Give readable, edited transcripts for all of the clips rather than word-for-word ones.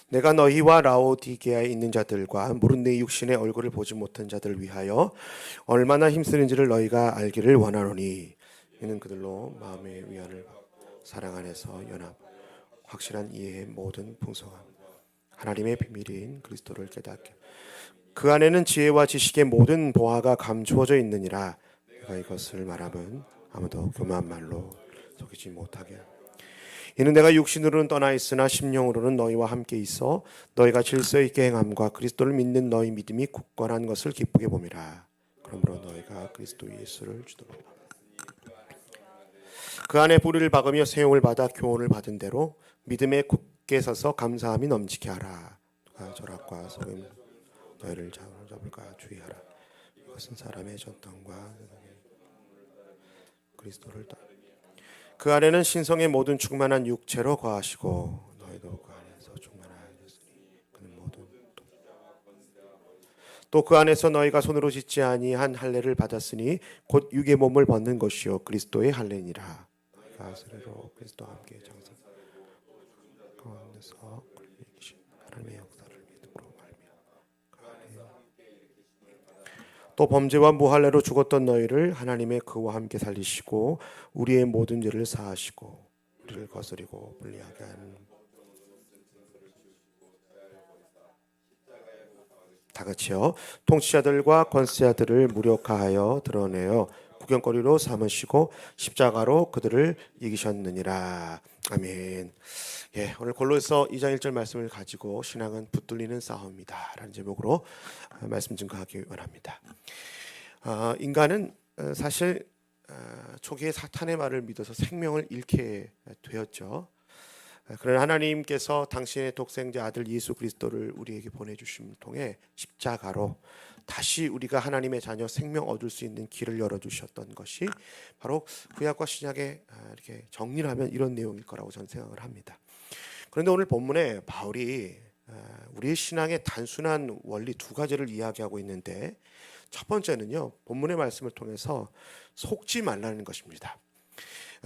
내가 너희와 라오디게아에 있는 자들과 무릇 내 육신의 얼굴을 보지 못한 자들을 위하여 얼마나 힘쓰는지를 너희가 알기를 원하노니 이는 그들로 마음의 위안을 받고 사랑 안에서 연합 확실한 이해의 모든 풍성함 하나님의 비밀인 그리스도를 깨닫게 그 안에는 지혜와 지식의 모든 보화가 감추어져 있느니라. 내가 이것을 말함은 아무도 교만한 말로 속이지 못하게 이는 내가 육신으로는 떠나 있으나 심령으로는 너희와 함께 있어 너희가 질서 있게 행함과 그리스도를 믿는 너희 믿음이 굳건한 것을 기쁘게 봄이라. 그러므로 너희가 그리스도 예수를 주도록 그 안에 뿌리를 박으며 세용을 받아 교훈을 받은 대로 믿음에 굳게 서서 감사함이 넘치게 하라. 누가 절악과 속임 너희를 잡을까 주의하라. 이것은 사람의 전통과 그리스도를 따라 그 안에는 신성의 모든 충만한 육체로 거하시고 너희도 그 안에서 충만하였으니 그는 모든 또 그 안에서 너희가 손으로 짓지 아니한 할례를 받았으니 곧 육의 몸을 벗는 것이요 그리스도의 할례니라. 너희가 스스로 그리스도와 함께 장사 가운데서 이기신 하나님의 역사를 믿음으로 말미암아 또 범죄와 무할례로 죽었던 너희를 하나님의 그와 함께 살리시고 우리의 모든 죄를 사하시고 우리를 거스리고 불리하게 하는 다 같이요. 통치자들과 권세자들을 무력화하여 드러내어 구경거리로 삼으시고 십자가로 그들을 이기셨느니라. 아멘. 예, 오늘 골로새서 2장 1절 말씀을 가지고 신앙은 붙들리는 싸움이다 라는 제목으로 말씀 증거하기 원합니다. 인간은 사실 초기에 사탄의 말을 믿어서 생명을 잃게 되었죠. 그러나 하나님께서 당신의 독생자 아들 예수 그리스도를 우리에게 보내주심을 통해 십자가로 다시 우리가 하나님의 자녀 생명 얻을 수 있는 길을 열어주셨던 것이 바로 구약과 신약의 이렇게 정리를 하면 이런 내용일 거라고 저는 생각을 합니다. 그런데 오늘 본문에 바울이 우리의 신앙의 단순한 원리 두 가지를 이야기하고 있는데 첫 번째는요, 본문의 말씀을 통해서 속지 말라는 것입니다.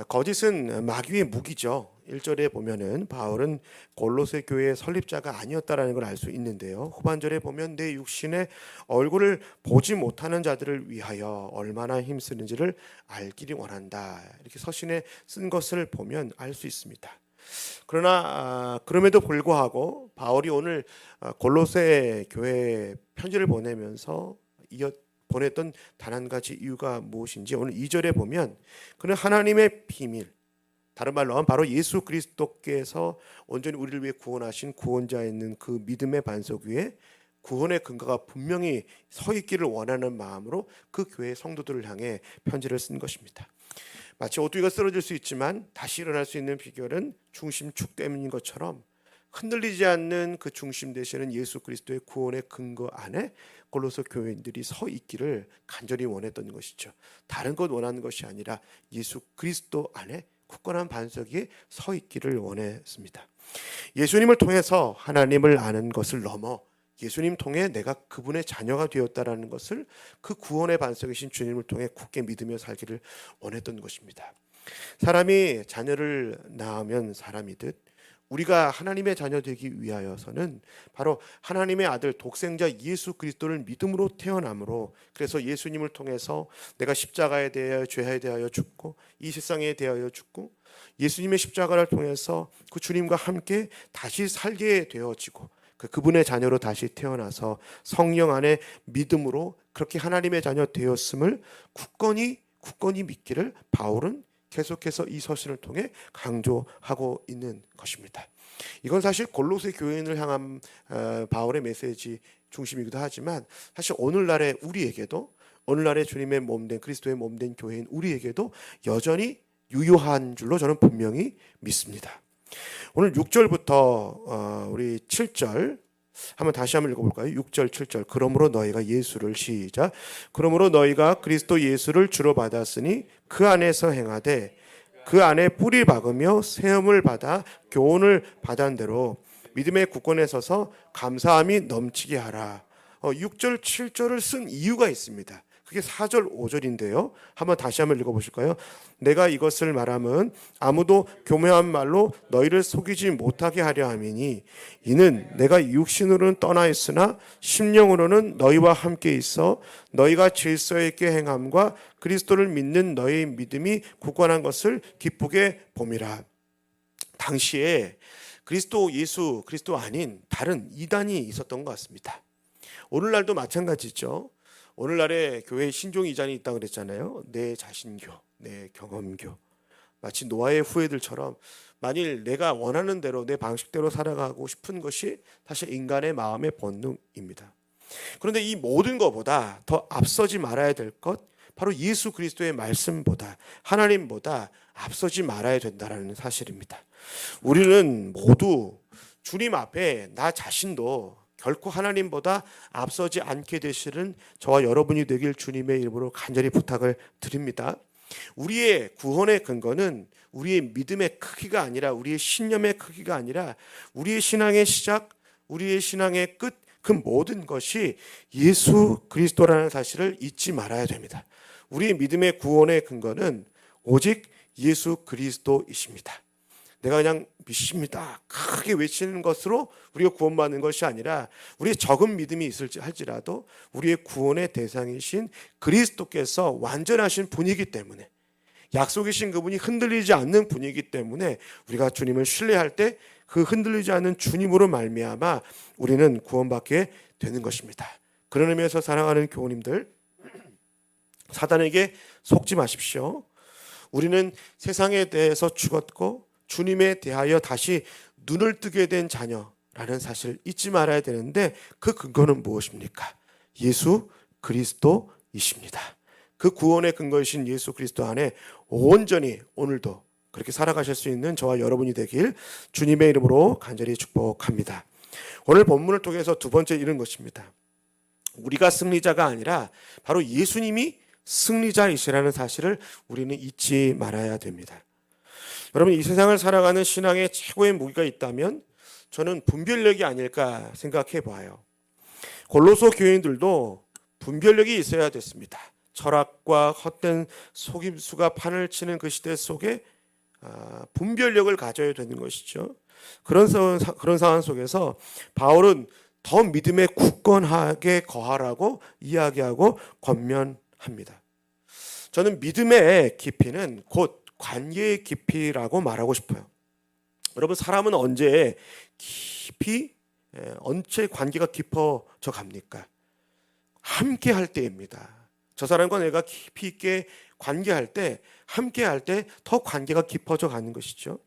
거짓은 마귀의 무기죠. 1절에 보면은 바울은 골로새 교회의 설립자가 아니었다라는 걸 알 수 있는데요. 후반절에 보면 내 육신의 얼굴을 보지 못하는 자들을 위하여 얼마나 힘쓰는지를 알기를 원한다. 이렇게 서신에 쓴 것을 보면 알 수 있습니다. 그러나 그럼에도 불구하고 바울이 오늘 골로새 교회에 편지를 보내면서 보냈던 단 한 가지 이유가 무엇인지 오늘 2절에 보면 그는 하나님의 비밀, 다른 말로 하면 바로 예수 그리스도께서 온전히 우리를 위해 구원하신 구원자에 있는 그 믿음의 반석 위에 구원의 근거가 분명히 서 있기를 원하는 마음으로 그 교회 성도들을 향해 편지를 쓴 것입니다. 마치 오뚜기가 쓰러질 수 있지만 다시 일어날 수 있는 비결은 중심축 때문인 것처럼 흔들리지 않는 그 중심 되시는 예수 그리스도의 구원의 근거 안에 골로새 교회인들이 서 있기를 간절히 원했던 것이죠. 다른 것 원하는 것이 아니라 예수 그리스도 안에 굳건한 반석 위에 서 있기를 원했습니다. 예수님을 통해서 하나님을 아는 것을 넘어 예수님 통해 내가 그분의 자녀가 되었다라는 것을 그 구원의 반석이신 주님을 통해 굳게 믿으며 살기를 원했던 것입니다. 사람이 자녀를 낳으면 사람이듯 우리가 하나님의 자녀 되기 위하여서는 바로 하나님의 아들 독생자 예수 그리스도를 믿음으로 태어남으로 그래서 예수님을 통해서 내가 십자가에 대하여 죄에 대하여 죽고 이 세상에 대하여 죽고 예수님의 십자가를 통해서 그 주님과 함께 다시 살게 되어지고 그분의 자녀로 다시 태어나서 성령 안에 믿음으로 그렇게 하나님의 자녀 되었음을 굳건히 믿기를 바울은 계속해서 이 서신을 통해 강조하고 있는 것입니다. 이건 사실 골로새 교인을 향한 바울의 메시지 중심이기도 하지만 사실 오늘날의 우리에게도 오늘날의 주님의 몸된 그리스도의 몸된 교회인 우리에게도 여전히 유효한 줄로 저는 분명히 믿습니다. 오늘 6절부터 우리 7절 한번 다시 한번 읽어볼까요? 6절 7절 그러므로 너희가 예수를 시작 그러므로 너희가 그리스도 예수를 주로 받았으니 그 안에서 행하되 그 안에 뿌리 박으며 세움을 받아 교훈을 받은 대로 믿음의 굳건에 서서 감사함이 넘치게 하라. 6절 7절을 쓴 이유가 있습니다. 그게 4절 5절인데요. 다시 한번 읽어보실까요? 내가 이것을 말함은 아무도 교묘한 말로 너희를 속이지 못하게 하려 함이니 이는 내가 육신으로는 떠나 있으나 심령으로는 너희와 함께 있어 너희가 질서 있게 행함과 그리스도를 믿는 너희의 믿음이 굳건한 것을 기쁘게 봄이라. 당시에 예수 그리스도 아닌 다른 이단이 있었던 것 같습니다. 오늘날도 마찬가지죠. 오늘날에 교회에 신종 이단이 있다고 그랬잖아요. 내 자신교, 내 경험교. 마치 노아의 후예들처럼 만일 내가 원하는 대로 내 방식대로 살아가고 싶은 것이 사실 인간의 마음의 본능입니다. 그런데 이 모든 것보다 더 앞서지 말아야 될 것, 바로 예수 그리스도의 말씀보다, 하나님보다 앞서지 말아야 된다는 사실입니다. 우리는 모두 주님 앞에 나 자신도 결코 하나님보다 앞서지 않게 되시는 저와 여러분이 되길 주님의 이름으로 간절히 부탁을 드립니다. 우리의 구원의 근거는 우리의 믿음의 크기가 아니라, 우리의 신념의 크기가 아니라, 우리의 신앙의 시작, 우리의 신앙의 끝, 그 모든 것이 예수 그리스도라는 사실을 잊지 말아야 됩니다. 우리의 믿음의 구원의 근거는 오직 예수 그리스도이십니다. 내가 그냥 믿습니다, 크게 외치는 것으로 우리가 구원받는 것이 아니라, 우리의 적은 믿음이 있을지 할지라도 우리의 구원의 대상이신 그리스도께서 완전하신 분이기 때문에, 약속이신 그분이 흔들리지 않는 분이기 때문에 우리가 주님을 신뢰할 때 그 흔들리지 않는 주님으로 말미암아 우리는 구원받게 되는 것입니다. 그런 의미에서 사랑하는 교우님들, 사단에게 속지 마십시오. 우리는 세상에 대해서 죽었고 주님에 대하여 다시 눈을 뜨게 된 자녀라는 사실을 잊지 말아야 되는데, 그 근거는 무엇입니까? 예수 그리스도이십니다. 그 구원의 근거이신 예수 그리스도 안에 온전히 오늘도 그렇게 살아가실 수 있는 저와 여러분이 되길 주님의 이름으로 간절히 축복합니다. 오늘 본문을 통해서 두 번째 이런 것입니다. 우리가 승리자가 아니라 바로 예수님이 승리자이시라는 사실을 우리는 잊지 말아야 됩니다. 여러분, 이 세상을 살아가는 신앙의 최고의 무기가 있다면 저는 분별력이 아닐까 생각해 봐요. 골로새 교인들도 분별력이 있어야 됐습니다. 철학과 헛된 속임수가 판을 치는 그 시대 속에 분별력을 가져야 되는 것이죠. 그런 상황 속에서 바울은 더 믿음에 굳건하게 거하라고 이야기하고 권면합니다. 저는 믿음의 깊이는 곧 관계의 깊이라고 말하고 싶어요. 여러분, 사람은 언제 관계가 깊어져 갑니까? 함께 할 때입니다. 저 사람과 내가 깊이 있게 관계할 때, 함께 할 때 더 관계가 깊어져 가는 것이죠.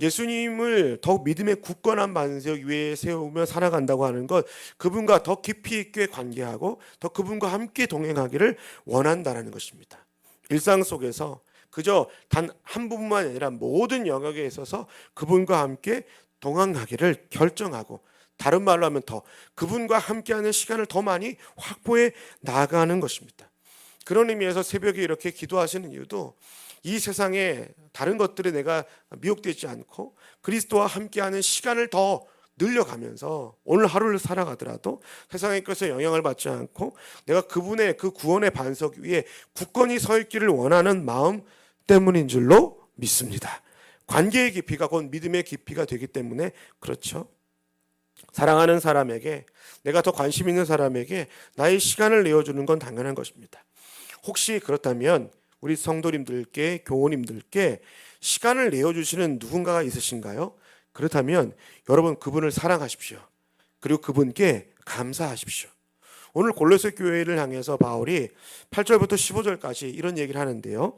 예수님을 더욱 믿음의 굳건한 반석 위에 세우며 살아간다고 하는 것, 그분과 더 깊이 있게 관계하고 더 그분과 함께 동행하기를 원한다는 것입니다. 일상 속에서 그저 단 한 부분만 아니라 모든 영역에 있어서 그분과 함께 동행하기를 결정하고, 다른 말로 하면 더 그분과 함께하는 시간을 더 많이 확보해 나가는 것입니다. 그런 의미에서 새벽에 이렇게 기도하시는 이유도 이 세상에 다른 것들에 내가 미혹되지 않고 그리스도와 함께하는 시간을 더 늘려가면서 오늘 하루를 살아가더라도 세상의 것에 영향을 받지 않고 내가 그분의 그 구원의 반석 위에 굳건히 서 있기를 원하는 마음 때문인 줄로 믿습니다. 관계의 깊이가 곧 믿음의 깊이가 되기 때문에 그렇죠. 사랑하는 사람에게, 내가 더 관심 있는 사람에게 나의 시간을 내어주는 건 당연한 것입니다. 혹시 그렇다면 우리 성도님들께, 교우님들께 시간을 내어주시는 누군가가 있으신가요? 그렇다면 여러분, 그분을 사랑하십시오. 그리고 그분께 감사하십시오. 오늘 골로새 교회를 향해서 바울이 8절부터 15절까지 이런 얘기를 하는데요.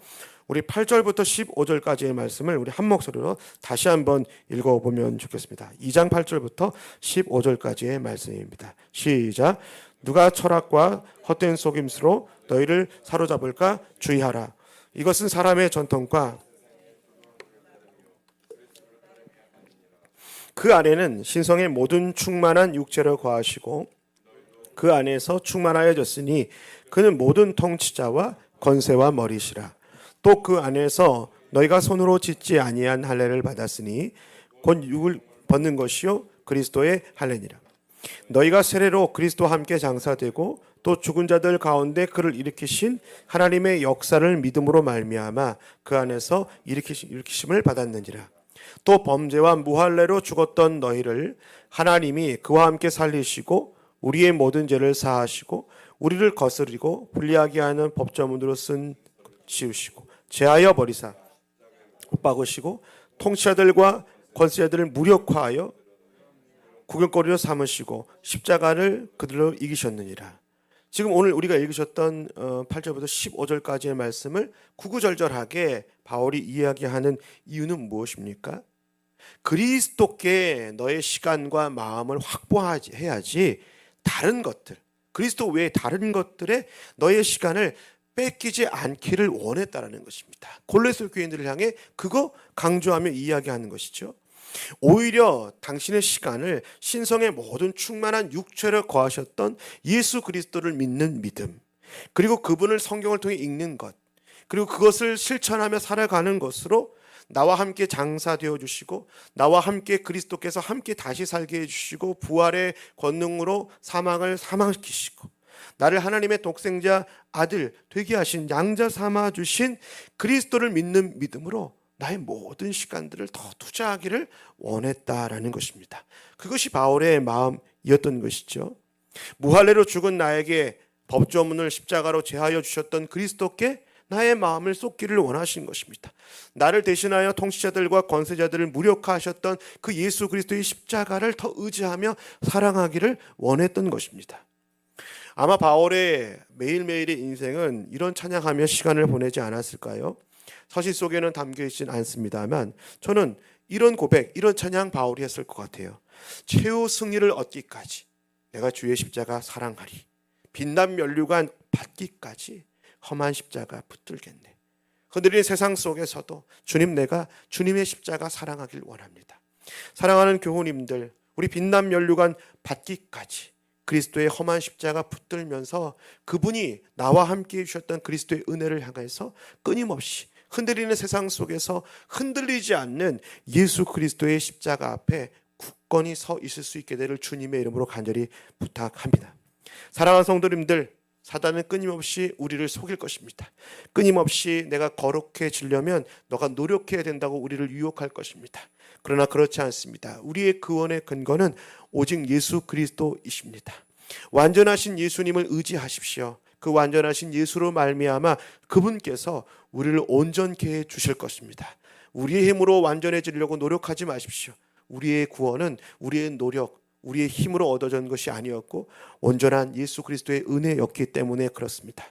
우리 8절부터 15절까지의 말씀을 우리 한 목소리로 다시 한번 읽어보면 좋겠습니다. 2장 8절부터 15절까지의 말씀입니다. 시작. 누가 철학과 헛된 속임수로 너희를 사로잡을까 주의하라. 이것은 사람의 전통과 그 안에는 신성의 모든 충만한 육체를 거하시고 그 안에서 충만하여졌으니 그는 모든 통치자와 권세와 머리시라. 또 그 안에서 너희가 손으로 짓지 아니한 할례를 받았으니 곧 육을 벗는 것이요 그리스도의 할례니라. 너희가 세례로 그리스도와 함께 장사되고 또 죽은 자들 가운데 그를 일으키신 하나님의 역사를 믿음으로 말미암아 그 안에서 일으키심을 받았느니라. 또 범죄와 무할례로 죽었던 너희를 하나님이 그와 함께 살리시고 우리의 모든 죄를 사하시고 우리를 거스리고 불리하게 하는 법조문으로 쓴 지우시고 제하여 버리사 못 박으시고 통치자들과 권세자들을 무력화하여 구경거리로 삼으시고 십자가를 그들로 이기셨느니라. 지금 오늘 우리가 읽으셨던 8절부터 15절까지의 말씀을 구구절절하게 바울이 이야기하는 이유는 무엇입니까? 그리스도께 너의 시간과 마음을 확보해야지 다른 것들, 그리스도 외에 다른 것들에 너의 시간을 뺏기지 않기를 원했다라는 것입니다. 골로새 교인들을 향해 그거 강조하며 이야기하는 것이죠. 오히려 당신의 시간을 신성의 모든 충만한 육체를 거하셨던 예수 그리스도를 믿는 믿음, 그리고 그분을 성경을 통해 읽는 것, 그리고 그것을 실천하며 살아가는 것으로 나와 함께 장사되어 주시고 나와 함께 그리스도께서 함께 다시 살게 해주시고 부활의 권능으로 사망을 사망시키시고 나를 하나님의 독생자 아들 되게 하신 양자 삼아 주신 그리스도를 믿는 믿음으로 나의 모든 시간들을 더 투자하기를 원했다라는 것입니다. 그것이 바울의 마음이었던 것이죠. 무할례로 죽은 나에게 법조문을 십자가로 제하여 주셨던 그리스도께 나의 마음을 쏟기를 원하신 것입니다. 나를 대신하여 통치자들과 권세자들을 무력화하셨던 그 예수 그리스도의 십자가를 더 의지하며 사랑하기를 원했던 것입니다. 아마 바울의 매일매일의 인생은 이런 찬양하며 시간을 보내지 않았을까요? 서신 속에는 담겨 있진 않습니다만 저는 이런 고백, 이런 찬양 바울이 했을 것 같아요. 최후 승리를 얻기까지 내가 주의 십자가 사랑하리. 빛난 면류관 받기까지 험한 십자가 붙들겠네. 흔들리는 세상 속에서도 주님, 내가 주님의 십자가 사랑하길 원합니다. 사랑하는 교우님들, 우리 빛난 면류관 받기까지 그리스도의 험한 십자가 붙들면서 그분이 나와 함께 해주셨던 그리스도의 은혜를 향해서 끊임없이 흔들리는 세상 속에서 흔들리지 않는 예수 그리스도의 십자가 앞에 굳건히 서 있을 수 있게 되를 주님의 이름으로 간절히 부탁합니다. 사랑하는 성도님들, 사단은 끊임없이 우리를 속일 것입니다. 끊임없이 내가 거룩해지려면 너가 노력해야 된다고 우리를 유혹할 것입니다. 그러나 그렇지 않습니다. 우리의 구원의 근거는 오직 예수 그리스도이십니다. 완전하신 예수님을 의지하십시오. 그 완전하신 예수로 말미암아 그분께서 우리를 온전케 해 주실 것입니다. 우리의 힘으로 완전해지려고 노력하지 마십시오. 우리의 구원은 우리의 노력, 우리의 힘으로 얻어진 것이 아니었고 온전한 예수 그리스도의 은혜였기 때문에 그렇습니다.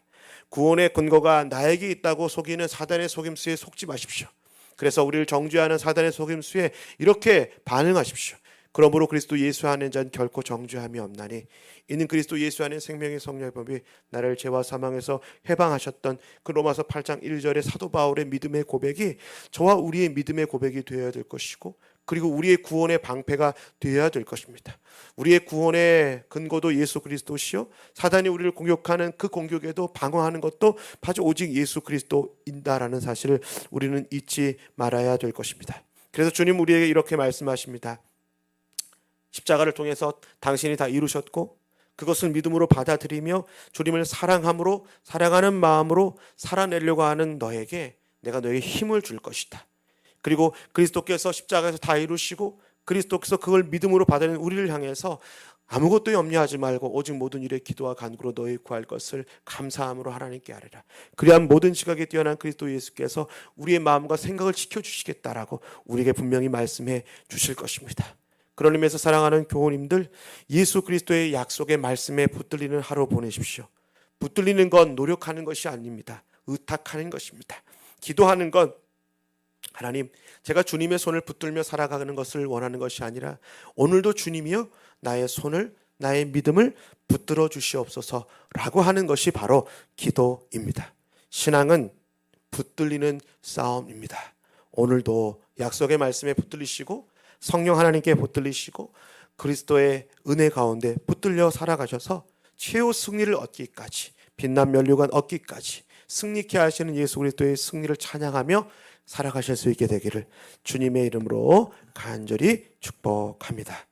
구원의 근거가 나에게 있다고 속이는 사단의 속임수에 속지 마십시오. 그래서 우리를 정죄하는 사단의 속임수에 이렇게 반응하십시오. 그러므로 그리스도 예수 안에 자는 결코 정죄함이 없나니 이는 그리스도 예수 안에 생명의 성령의 법이 나를 죄와 사망에서 해방하셨던 그 로마서 8장 1절의 사도 바울의 믿음의 고백이 저와 우리의 믿음의 고백이 되어야 될 것이고 그리고 우리의 구원의 방패가 되어야 될 것입니다. 우리의 구원의 근거도 예수 그리스도시요 사단이 우리를 공격하는 그 공격에도 방어하는 것도 바로 오직 예수 그리스도인다라는 사실을 우리는 잊지 말아야 될 것입니다. 그래서 주님 우리에게 이렇게 말씀하십니다. 십자가를 통해서 당신이 다 이루셨고 그것을 믿음으로 받아들이며 주님을 사랑함으로 사랑하는 마음으로 살아내려고 하는 너에게 내가 너에게 힘을 줄 것이다. 그리고 그리스도께서 십자가에서 다 이루시고 그리스도께서 그걸 믿음으로 받아들이는 우리를 향해서 아무것도 염려하지 말고 오직 모든 일에 기도와 간구로 너희 구할 것을 감사함으로 하나님께 아뢰라. 그리한 모든 지각에 뛰어난 그리스도 예수께서 우리의 마음과 생각을 지켜주시겠다라고 우리에게 분명히 말씀해 주실 것입니다. 그런 의미에서 사랑하는 교우님들, 예수 그리스도의 약속의 말씀에 붙들리는 하루 보내십시오. 붙들리는 건 노력하는 것이 아닙니다. 의탁하는 것입니다. 기도하는 건 하나님, 제가 주님의 손을 붙들며 살아가는 것을 원하는 것이 아니라 오늘도 주님이여 나의 손을, 나의 믿음을 붙들어 주시옵소서라고 하는 것이 바로 기도입니다. 신앙은 붙들리는 싸움입니다. 오늘도 약속의 말씀에 붙들리시고 성령 하나님께 붙들리시고 그리스도의 은혜 가운데 붙들려 살아가셔서 최후 승리를 얻기까지, 빛난 면류관 얻기까지 승리케 하시는 예수 그리스도의 승리를 찬양하며 살아가실 수 있게 되기를 주님의 이름으로 간절히 축복합니다.